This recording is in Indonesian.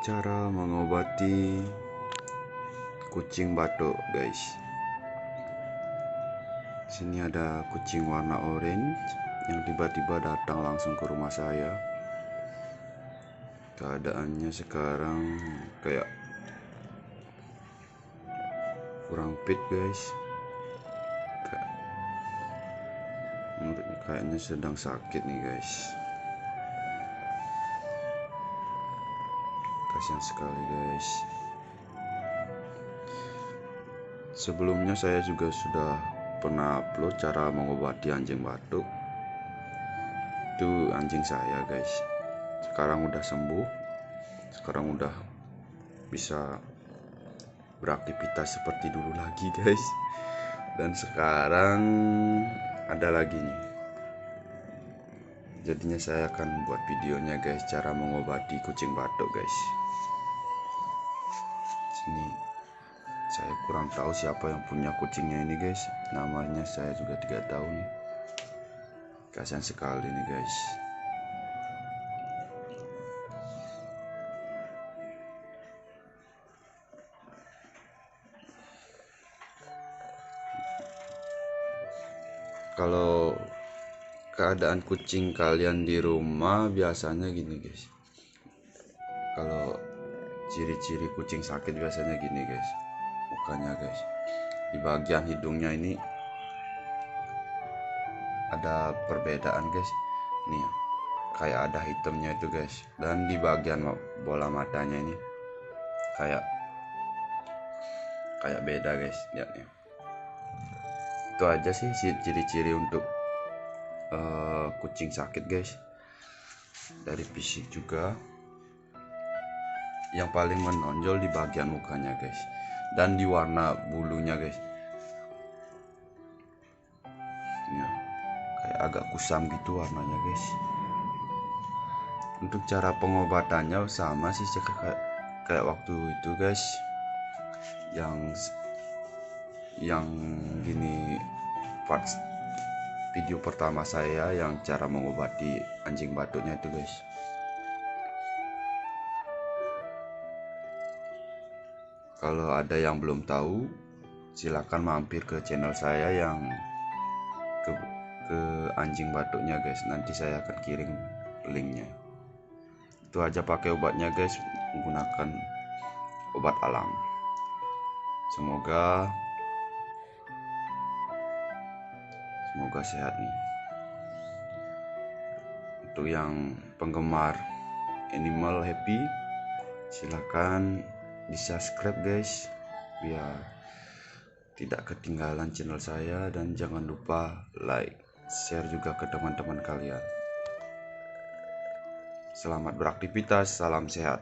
Cara mengobati kucing batuk, guys. Sini ada kucing warna orange yang tiba-tiba datang langsung ke rumah saya. Keadaannya sekarang kayak kurang fit, guys. Menurutnya kayaknya sedang sakit nih, guys. Kasihan sekali, guys. Sebelumnya saya juga sudah pernah upload cara mengobati anjing batuk. Itu anjing saya, guys. Sekarang udah sembuh. Sekarang udah bisa beraktivitas seperti dulu lagi, guys. Dan sekarang ada lagi nih. Jadinya saya akan buat videonya, guys, cara mengobati kucing batuk, guys. Sini saya kurang tahu siapa yang punya kucingnya ini, guys. Namanya saya juga tidak tahu nih. Kasihan sekali nih, guys. Kalau keadaan kucing kalian di rumah biasanya gini, guys. Kalau ciri-ciri kucing sakit biasanya gini, guys. Mukanya, guys, di bagian hidungnya ini ada perbedaan, guys. Nih, kayak ada hitamnya itu, guys. Dan di bagian bola matanya ini kayak beda, guys. Lihat nih. Itu aja sih ciri-ciri untuk kucing sakit, guys. Dari fisik juga yang paling menonjol di bagian mukanya, guys, dan di warna bulunya, guys. Ya, kayak agak kusam gitu warnanya, guys. Untuk cara pengobatannya sama sih kayak waktu itu, guys, yang gini part video pertama saya yang cara mengobati anjing batuknya itu, guys. Kalau ada yang belum tahu, silakan mampir ke channel saya yang ke anjing batuknya, guys. Nanti saya akan kirim linknya. Itu aja pakai obatnya, guys, menggunakan obat alam. Semoga sehat nih. Untuk yang penggemar animal happy, silakan di subscribe, guys, biar tidak ketinggalan channel saya, dan jangan lupa like, share juga ke teman-teman kalian. Selamat beraktivitas, salam sehat.